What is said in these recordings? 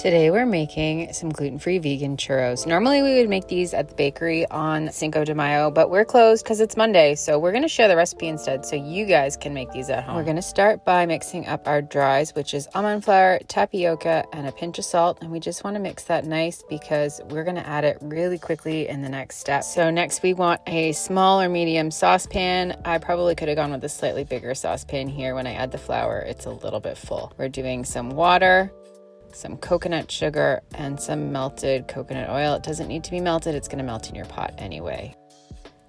Today we're making some gluten-free vegan churros. Normally we would make these at the bakery on Cinco de Mayo, but we're closed because it's Monday. So we're going to share the recipe instead so you guys can make these at home. We're going to start by mixing up our dries, which is almond flour, tapioca, and a pinch of salt. And we just want to mix that nice because we're going to add it really quickly in the next step. So next we want a small or medium saucepan. I probably could have gone with a slightly bigger saucepan here. When I add the flour, it's a little bit full. We're doing some water, some coconut sugar, and some melted coconut oil. It doesn't need to be melted, it's going to melt in your pot anyway.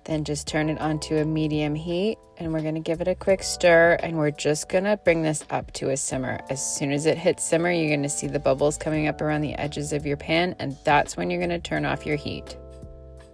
Then just turn it onto a medium heat and we're going to give it a quick stir, and we're just going to bring this up to a simmer. As soon as it hits simmer, you're going to see the bubbles coming up around the edges of your pan, and that's when you're going to turn off your heat.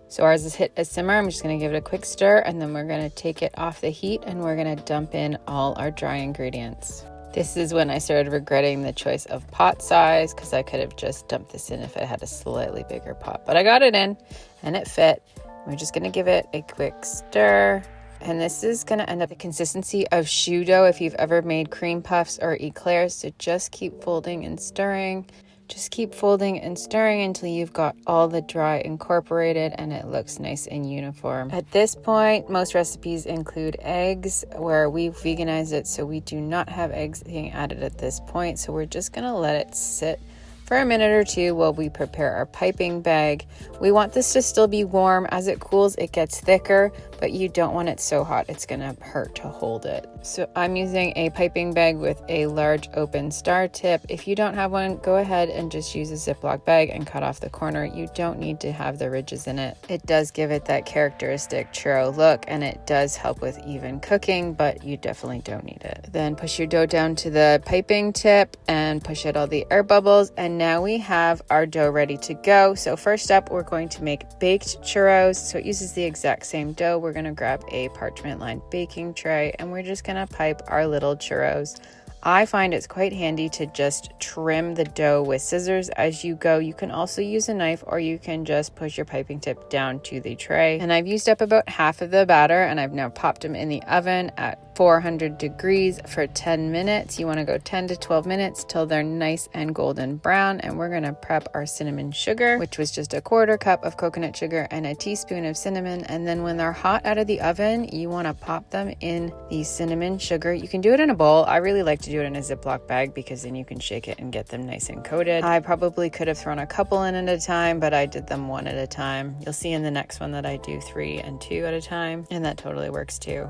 So ours has hit a simmer. I'm just going to give it a quick stir, and then we're going to take it off the heat and we're going to dump in all our dry ingredients. This is when I started regretting the choice of pot size, because I could have just dumped this in if I had a slightly bigger pot. But I got it in and it fit. We're just going to give it a quick stir. And this is going to end up the consistency of choux dough if you've ever made cream puffs or eclairs. So just keep folding and stirring. Just keep folding and stirring until you've got all the dry incorporated and it looks nice and uniform. At this point, most recipes include eggs, where we've veganized it, so we do not have eggs being added at this point. So we're just going to let it sit for a minute or two while we prepare our piping bag. We want this to still be warm. As it cools, it gets thicker, but you don't want it so hot it's gonna hurt to hold it. So I'm using a piping bag with a large open star tip. If you don't have one, go ahead and just use a Ziploc bag and cut off the corner. You don't need to have the ridges in it. It does give it that characteristic churro look, and it does help with even cooking, but you definitely don't need it. Then push your dough down to the piping tip and push out all the air bubbles, and now we have our dough ready to go. So first up, we're going to make baked churros. So it uses the exact same dough. We're going to grab a parchment lined baking tray and we're just going to pipe our little churros. I find it's quite handy to just trim the dough with scissors as you go. You can also use a knife, or you can just push your piping tip down to the tray. And I've used up about half of the batter, and I've now popped them in the oven at 400 degrees for 10 minutes. You want to go 10 to 12 minutes till they're nice and golden brown. And we're going to prep our cinnamon sugar, which was just a 1/4 cup of coconut sugar and a teaspoon of cinnamon. And then when they're hot out of the oven, you want to pop them in the cinnamon sugar. You can do it in a bowl. I really like to do it in a Ziploc bag because then you can shake it and get them nice and coated. I probably could have thrown a couple in at a time, but I did them one at a time. You'll see in the next one that I do 3 and 2 at a time, and that totally works too.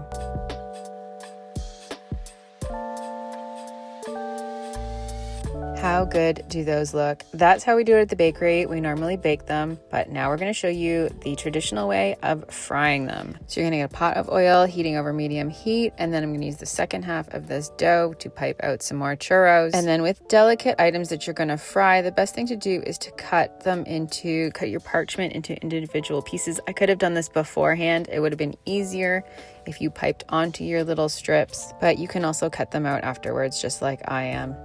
How good do those look? That's how we do it at the bakery. We normally bake them, but now we're going to show you the traditional way of frying them. So you're going to get a pot of oil heating over medium heat, and then I'm going to use the second half of this dough to pipe out some more churros. And then with delicate items that you're going to fry, the best thing to do is to cut your parchment into individual pieces. I could have done this beforehand. It would have been easier if you piped onto your little strips, but you can also cut them out afterwards, just like I am.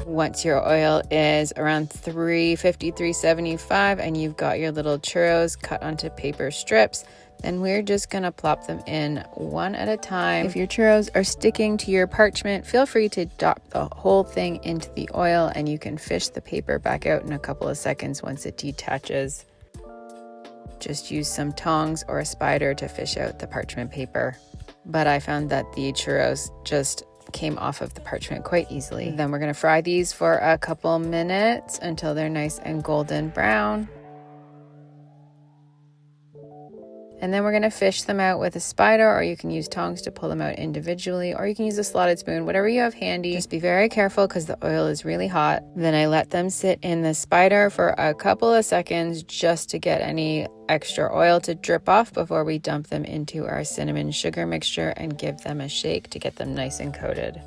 Once your oil is around 350, 375, and you've got your little churros cut onto paper strips, then we're just going to plop them in one at a time. If your churros are sticking to your parchment, feel free to drop the whole thing into the oil, and you can fish the paper back out in a couple of seconds once it detaches. Just use some tongs or a spider to fish out the parchment paper. But I found that the churros just came off of the parchment quite easily. Then we're going to fry these for a couple minutes until they're nice and golden brown. And then we're going to fish them out with a spider, or you can use tongs to pull them out individually, or you can use a slotted spoon, whatever you have handy. Just be very careful because the oil is really hot. Then I let them sit in the spider for a couple of seconds just to get any extra oil to drip off before we dump them into our cinnamon sugar mixture and give them a shake to get them nice and coated.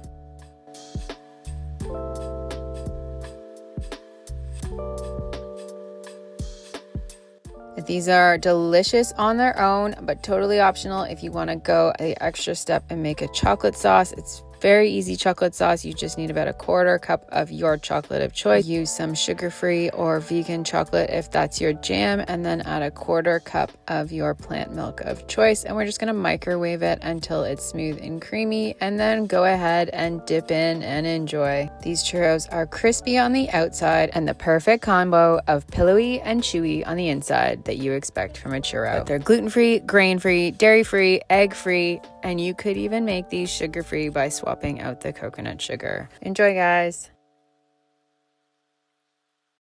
These are delicious on their own, but totally optional if you want to go the extra step and make a chocolate sauce. It's Very easy chocolate sauce. You just need about a quarter cup of your chocolate of choice. Use some sugar-free or vegan chocolate if that's your jam, and then add a quarter cup of your plant milk of choice. And we're just gonna microwave it until it's smooth and creamy, and then go ahead and dip in and enjoy. These churros are crispy on the outside and the perfect combo of pillowy and chewy on the inside that you expect from a churro. But they're gluten-free, grain-free, dairy-free, egg-free, and you could even make these sugar-free by swapping out the coconut sugar. Enjoy, guys.